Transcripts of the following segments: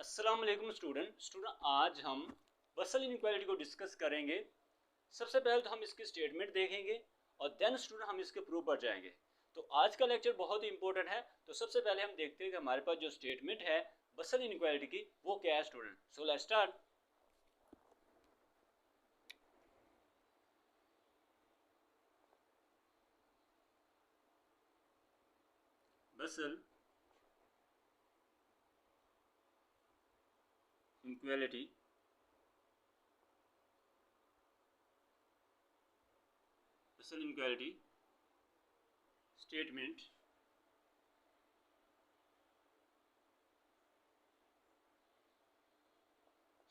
अस्सलाम वालेकुम स्टूडेंट आज हम बसल इनइक्वालिटी को डिस्कस करेंगे। सबसे पहले तो हम इसकी स्टेटमेंट देखेंगे और देन स्टूडेंट हम इसके प्रूफ पर जाएंगे। तो आज का लेक्चर बहुत ही इंपॉर्टेंट है। तो सबसे पहले हम देखते हैं कि हमारे पास जो स्टेटमेंट है बसल इनइक्वालिटी की वो क्या है student. So let's start. Bansal inequality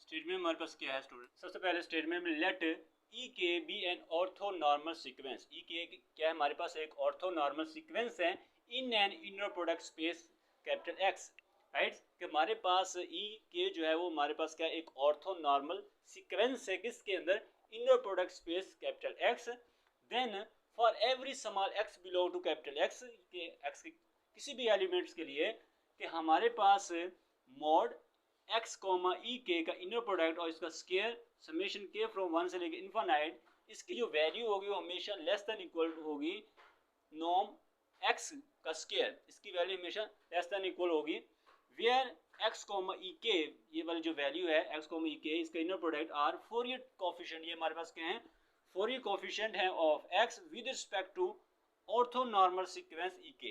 statement हमारे पास क्या है स्टूडेंट। सबसे पहले स्टेटमेंट में लेट ई के B n orthonormal sequence. E के क्या है, हमारे पास एक ऑर्थोनॉर्मल सीक्वेंस है in an inner product space capital x, right. कि हमारे पास ई के जो है वो हमारे पास क्या एक ऑर्थोनॉर्मल सीक्वेंस है किसके अंदर, inner product space capital x. Then for every small x belong to capital x के एक्स के किसी भी एलिमेंट्स के लिए कि हमारे पास mod x comma e k का इनर प्रोडक्ट और इसका square summation k from one से लेकर इन्फानाइट, इसकी जो वैल्यू होगी वो हमेशा लेस देन इक्वल होगी नॉर्म एक्स का स्केयर, इसकी वैल्यू हमेशा लेस देन इक्वल होगी। वेयर एक्स कॉमा ई के, ये वाली जो वैल्यू है एक्स कॉमा ई के, इसका inner product are Fourier coefficient, ये हमारे पास क्या है फोरियर कोफिशिएंट है of x with respect to orthonormal sequence e k,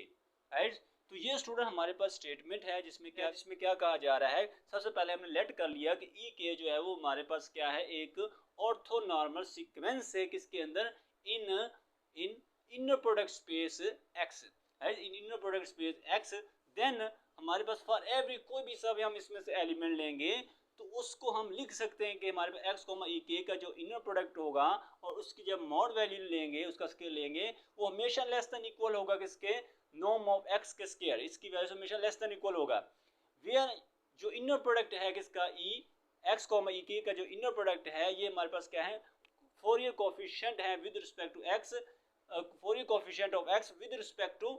right. तो ये स्टूडेंट हमारे पास स्टेटमेंट है जिसमें क्या कहा जा रहा है। सबसे पहले हमने लेट कर लिया कि ई के जो है वो हमारे पास क्या है एक ऑर्थोनॉर्मल सीक्वेंस है किसके अंदर, in inner product space x, right, in inner product space x. Then हमारे पास फॉर एवरी कोई भी सब हम इसमें से एलिमेंट लेंगे तो उसको हम लिख सकते हैं कि हमारे पास एक्स कॉमा ई के का जो इनर प्रोडक्ट होगा और उसकी जब मॉड वैल्यू लेंगे उसका स्केयर लेंगे वो हमेशा लेस देन इक्वल होगा किसके, नॉर्म ऑफ एक्स के स्केयर, इसकी वैल्यू हमेशा लेस देन इक्वल होगा। वेयर जो इनर प्रोडक्ट है किसका ई एक्स कॉमा ई के का जो इनर प्रोडक्ट है ये हमारे पास क्या है फोरियर कोफिशिएंट है with respect to x, Fourier coefficient of x with respect to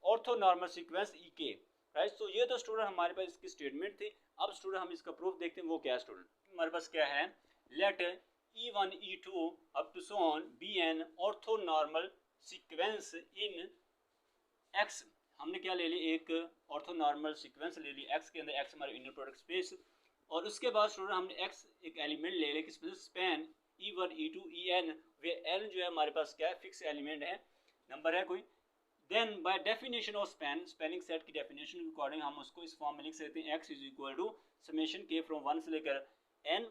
orthonormal sequence e k, right. तो ये तो स्टूडेंट हमारे पास इसकी स्टेटमेंट थी। अब स्टूडेंट हम इसका प्रूफ देखते हैं वो क्या है स्टूडेंट। हमारे पास क्या है let E1 E2 up to so on be n orthonormal sequence in x. हमने क्या ले ली एक ऑर्थोनॉर्मल सीक्वेंस ले ली एक्स के अंदर, एक्स हमारे इनर प्रोडक्ट स्पेस, और उसके बाद स्टूडेंट हमने एक्स एक एलिमेंट ले लिया किसमें स्पैन E1 E2 En, वे एन जो है हमारे पास क्या है फिक्स एलिमेंट है, नंबर है कोई। Then by definition of spanning set की डेफिनेशन के अकॉर्डिंग हम उसको इस फॉर्म में लिख सकते हैं x is equal to summation k from one से लेकर n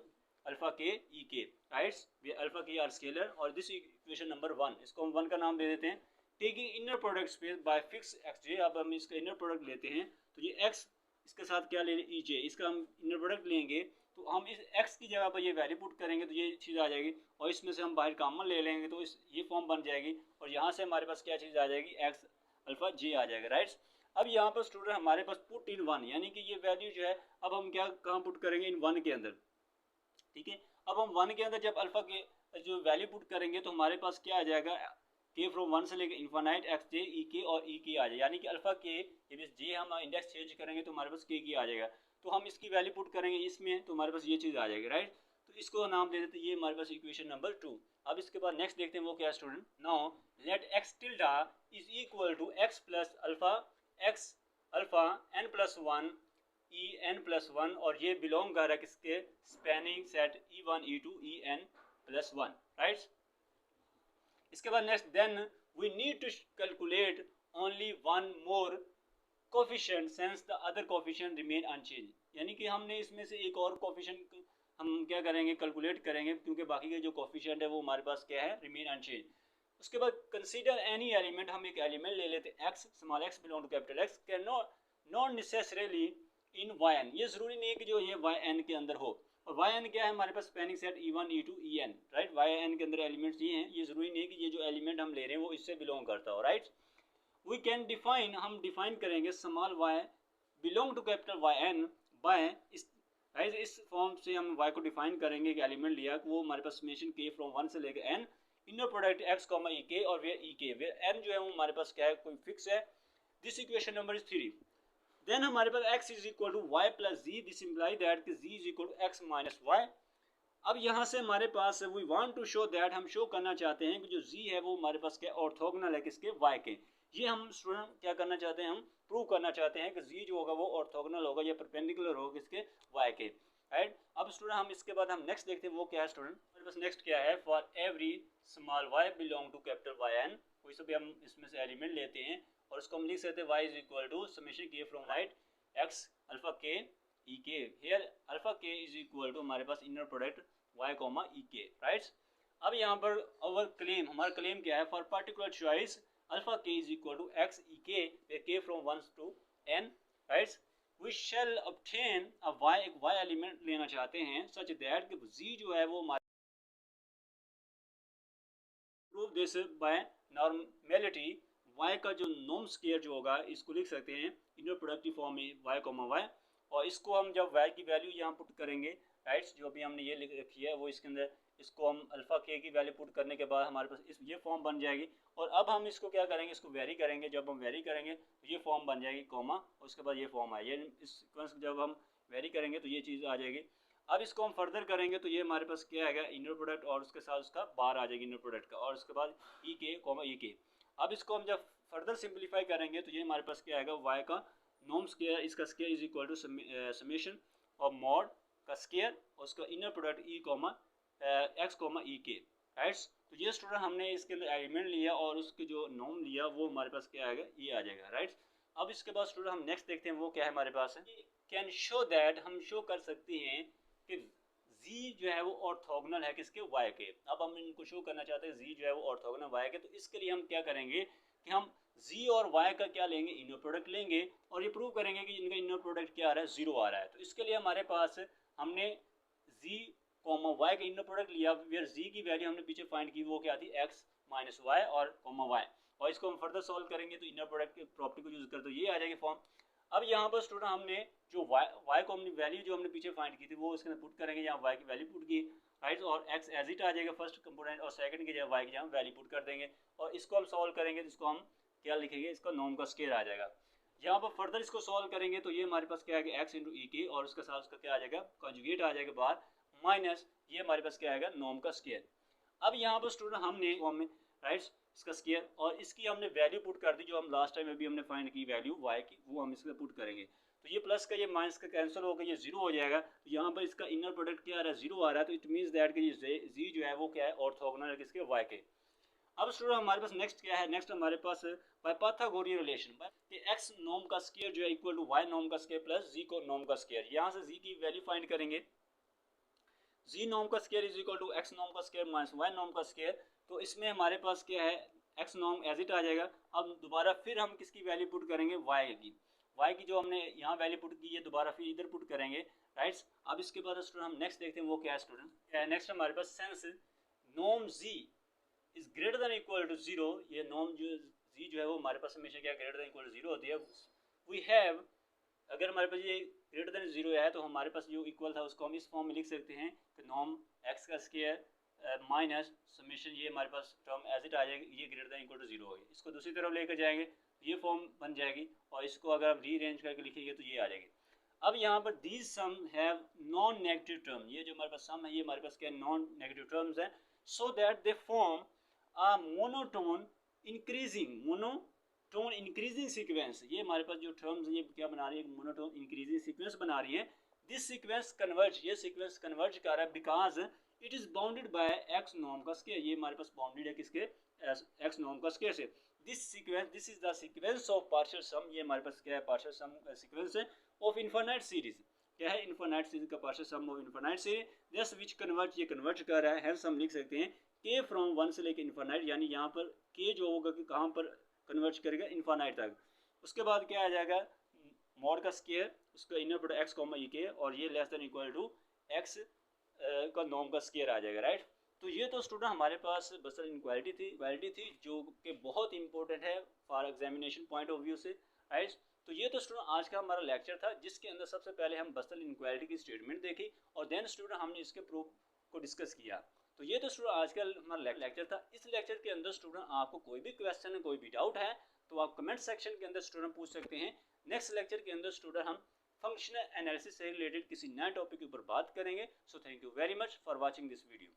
alpha k e k, right. Alpha k are scalar और दिस इक्वेशन नंबर वन, इसको हम वन का नाम दे देते हैं। Taking inner product space by fix x j, अब हम इसका इनर प्रोडक्ट लेते हैं तो ये एक्स इसके साथ क्या ले ई जे, इसका हम इनर प्रोडक्ट लेंगे तो हम इस एक्स की जगह पर ये वैल्यू पुट करेंगे तो ये चीज़ आ जाएगी और इसमें से हम बाहर कॉमन ले लेंगे तो इस ये फॉर्म बन जाएगी और यहाँ से हमारे पास क्या चीज़ आ जाएगी एक्स अल्फा जे आ जाएगा, राइट। अब यहाँ पर स्टूडेंट हमारे पास पुट इन वन, यानी कि ये वैल्यू जो है अब हम क्या कहाँ पुट करेंगे इन वन के अंदर, ठीक है। अब हम वन के अंदर जब अल्फा के जो वैल्यू पुट करेंगे तो हमारे पास क्या आ जाएगा के फ्रॉम वन से लेकर इन्फानाइट एक्स जे ई के और ई के आ जाएगा, यानी कि अल्फा के जब जे हम इंडेक्स चेंज करेंगे तो हमारे पास के आ जाएगा। तो हम इसकी वैल्यू पुट करेंगे इसमें तो हमारे पास ये चीज़ आ जाएगी, राइट। तो इसको नाम दे देते हैं ये हमारे पास इक्वेशन नंबर टू। अब इसके बाद नेक्स्ट देखते हैं वो क्या student. Now let x tilde is equal to x plus alpha x alpha n plus one e n plus one, और ये बिलोंग कर रहा है किसके spanning set E1 E2 En plus one, right. इसके बाद next then we need to calculate only one more coefficient since the other coefficient remain unchange, यानी कि हमने इसमें से एक और कोफिशिएंट हम क्या करेंगे कैलकुलेट करेंगे क्योंकि बाकी के जो कोफिशिएंट है वो हमारे पास क्या है रिमेन अनचेंज। उसके बाद कंसीडर एनी एलिमेंट, हम एक एलिमेंट ले लेते हैं x small x belong to capital x, can not necessarily in y n, ये जरूरी नहीं है कि जो ये वाई एन के अंदर हो, और वाई एन क्या है हमारे पास spanning set E1 E2 En, right. Y n के अंदर एलिमेंट्स ये हैं, ये जरूरी नहीं है कि ये जो एलिमेंट हम ले रहे हैं वो इससे बिलोंग करता हो, राइट। वी कैन डिफाइन, हम डिफाइन करेंगे small y belong to capital y n by इस, राइट, इस फॉर्म से हम वाई को डिफाइन करेंगे कि एलिमेंट लिया वो हमारे पास समेशन के फ्रॉम वन से लेकर an inner product x comma e k, और वे ई के वे एन जो है वो हमारे पास क्या है कोई फिक्स है। This equation number is three. Then हमारे पास x is equal to y plus z, this imply that कि z is equal to x minus y. अब यहाँ से हमारे पास we want to show that, हम शो करना चाहते हैं कि जो z है वो हमारे पास क्या ऑर्थोगोनल है किसके, y के। ये हम स्टूडेंट क्या करना चाहते हैं, हम प्रूव करना चाहते हैं कि z जो होगा वो ऑर्थोगोनल होगा या परपेंडिकुलर होगा किसके, y के, राइट। अब स्टूडेंट हम इसके बाद हम नेक्स्ट देखते हैं वो क्या है स्टूडेंट, हमारे पास नेक्स्ट क्या है, for every small y belong to capital YN, कोई सा भी हम इसमें से एलिमेंट लेते हैं और उसको हम लिख सकते हैं y is equal to summation k from right x alpha k e k, here alpha k is equal to हमारे पास inner product y comma e k, right. अब यहाँ पर अवर क्लेम, हमारा क्लेम क्या है, for particular choice alpha k is equal to x e k, where k from 1 to n, right. We shall obtain a y, एक y element लेना चाहते हैं सच दैट कि z जो है वो हमारे prove this by normality, y का जो नॉर्म स्क्वायर जो होगा इसको लिख सकते हैं इनर प्रोडक्ट फॉर्म में y कॉमा y, और इसको हम जब y की वैल्यू यहाँ पुट करेंगे, राइट, जो भी हमने ये लिख रखी है वो इसके अंदर, इसको हम अल्फा k की वैल्यू पुट करने के बाद हमारे पास इस ये फॉर्म बन जाएगी। और अब हम इसको क्या करेंगे, इसको वेरी करेंगे, जब हम वेरी करेंगे तो ये फॉर्म बन जाएगी कॉमा, और उसके बाद ये फॉर्म आए, ये इस सीक्वेंस जब हम वेरी करेंगे तो ये चीज़ आ जाएगी। अब इसको हम फर्दर करेंगे तो ये हमारे पास क्या आएगा, इनर प्रोडक्ट और उसके साथ उसका बार आ जाएगी इनर प्रोडक्ट का, और उसके बाद ई के कॉमा ई के। अब इसको हम जब फर्दर सिंप्लीफाई करेंगे तो ये हमारे पास क्या आएगा, वाई का नॉर्म स्क्वायर, इसका square is equal to summation और मॉड का स्क्वायर और उसका inner product e comma x comma e k, right. तो ये स्टूडेंट हमने इसके अंदर एलिमेंट लिया और उसके जो नॉर्म लिया वो हमारे पास क्या आएगा, ये आ जाएगा, राइट। अब इसके बाद स्टूडेंट हम नेक्स्ट देखते हैं वो क्या है हमारे पास है, कैन शो दैट, हम शो कर सकते हैं कि z जो है वो ऑर्थोगोनल है किसके, y के। अब हम इनको शो करना चाहते हैं z जो है वो ऑर्थोगोनल y के, तो इसके लिए हम क्या करेंगे कि हम z और y का क्या लेंगे, इनर प्रोडक्ट लेंगे और ये प्रूव करेंगे कि इनका इनर प्रोडक्ट क्या आ रहा है, 0 आ रहा है। तो इसके लिए हमारे पास हमने z कॉमा y का इनर प्रोडक्ट लिया, वेयर z की वैल्यू हमने पीछे फाइंड की वो क्या थी, x माइनस वाई और कॉमा y, और इसको हम फर्दर सॉल्व करेंगे तो इनर प्रोडक्ट की प्रॉपर्टी को यूज करते तो ये आ जाएगी फॉर्म। अब यहाँ पर स्टूडेंट हमने जो y को हमने वैल्यू जो हमने पीछे फाइंड की थी वो इसके अंदर पुट करेंगे, यहाँ y की वैल्यू पुट की, राइट, और x एज इट आ जाएगा फर्स्ट कंपोनेंट, और सेकंड की जगह y की जगह वैल्यू पुट कर देंगे, और इसको हम सॉल्व करेंगे तो इसको हम क्या लिखेंगे, इसका नॉर्म का स्क्वायर आ जाएगा। यहाँ पर फर्दर इसको सॉल्व करेंगे तो ये हमारे पास क्या आएगा, x इंटू ई के, और उसके साथ उसका क्या आ जाएगा, कॉन्जुगेट आ जाएगा बाहर, माइनस ये हमारे पास क्या आएगा, नॉर्म का स्क्वायर। अब यहाँ पर स्टूडेंट हमने फॉर्म में, राइट, इसका स्क्वायर और इसकी हमने वैल्यू पुट कर दी जो हम लास्ट टाइम अभी हमने फाइंड की वैल्यू y की, वो हम इसमें पुट करेंगे, तो ये प्लस का ये माइनस का कैंसिल होकर ये 0 हो जाएगा। तो यहाँ पर इसका इनर प्रोडक्ट क्या आ रहा है, 0 आ रहा है, तो इट मीन्स दैट कि z जो है वो क्या है, ऑर्थोगोनल है किसके, y के। अब स्टूडेंट हमारे पास नेक्स्ट क्या है, नेक्स्ट हमारे पास बाय पाइथागोरियन रिलेशन कि x नॉर्म का स्क्वायर जो है इक्वल टू y नॉर्म का स्क्वायर प्लस z को नॉर्म का स्क्वायर, यहाँ से z की वैल्यू फाइंड करेंगे, z नॉर्म का square is equal to x norm का स्क्वायर माइनस y नॉर्म का स्क्वायर, तो इसमें हमारे पास क्या है, x नॉर्म एज इट आ जाएगा। अब दोबारा फिर हम किसकी वैल्यू पुट करेंगे, y की जो हमने यहाँ वैल्यू पुट की है दोबारा फिर इधर पुट करेंगे, राइट। अब इसके बाद स्टूडेंट हम नेक्स्ट देखते हैं वो क्या है स्टूडेंट, नेक्स्ट हमारे पास sense norm z is greater than equal to 0, ये नॉर्म जो z जो है वो हमारे पास हमेशा क्या ग्रेटर देन इक्वल टू 0 होती है। वी हैव, अगर हमारे पास ये ग्रेटर देन 0 है तो हमारे पास जो इक्वल था उसको हम इस फॉर्म में लिख सकते हैं कि नॉर्म x का स्क्वायर माइनस समेशन, ये हमारे पास टर्म एज इट आ जाएगी, ये ग्रेटर देन इक्वल टू 0 होगी, इसको दूसरी तरफ लेकर जाएंगे ये फॉर्म बन जाएगी, और इसको अगर हम रीअरेंज करके लिखेंगे तो ये आ जाएगी। अब यहाँ पर these sum have non negative term, ये जो हमारे पास सम है ये हमारे पास क्या नॉन नेगेटिव टर्म्स हैं, so that they form a monotone increasing sequence, ये हमारे पास जो टर्म्स ये क्या बना रही है, मोनोटोन इंक्रीजिंग सीक्वेंस बना रही है। दिस सीक्वेंस कन्वर्ज, ये सीक्वेंस कन्वर्ज कर रहा है because it is bounded by x norm का स्क्वायर, ये हमारे पास बाउंडेड है किसके, x नॉर्म का स्क्वायर से। This is the sequence of partial sum, ये हमारे पास क्या है, पार्शियल सम सीक्वेंस है ऑफ इनफाइनाइट सीरीज, क्या है, इनफाइनाइट सीरीज का partial sum of infinite series, this which converge, ये कन्वर्ज कर रहा है, हेंस हम लिख सकते हैं k फ्रॉम 1 से लेकर इनफाइनाइट, यानी यहाँ पर k जो होगा कि कहाँ पर कन्वर्ज करेगा, इनफाइनाइट तक। उसके बाद क्या आ जाएगा, मॉड का स्क्वायर, उसका inner product x comma e k, और ये less than equal to x का नॉर्म का स्क्वायर आ जाएगा, राइट। तो ये तो स्टूडेंट हमारे पास बसल इनक्वालिटी थी जो कि बहुत इंपॉर्टेंट है for examination point of view से, राइट। तो ये तो स्टूडेंट आज का हमारा लेक्चर था जिसके अंदर सबसे पहले हम बसल इनक्वालिटी की स्टेटमेंट देखी और देन स्टूडेंट हमने इसके प्रूफ को डिस्कस किया। तो ये तो स्टूडेंट आज का हमारा लेक्चर था। इस लेक्चर के अंदर स्टूडेंट आपको कोई भी क्वेश्चन है, कोई भी डाउट है तो आप कमेंट सेक्शन के अंदर स्टूडेंट पूछ सकते हैं। नेक्स्ट लेक्चर के अंदर स्टूडेंट हम फंक्शनल एनालिसिस से रिलेटेड किसी नए टॉपिक के ऊपर बात करेंगे। So thank you very much for watching this video.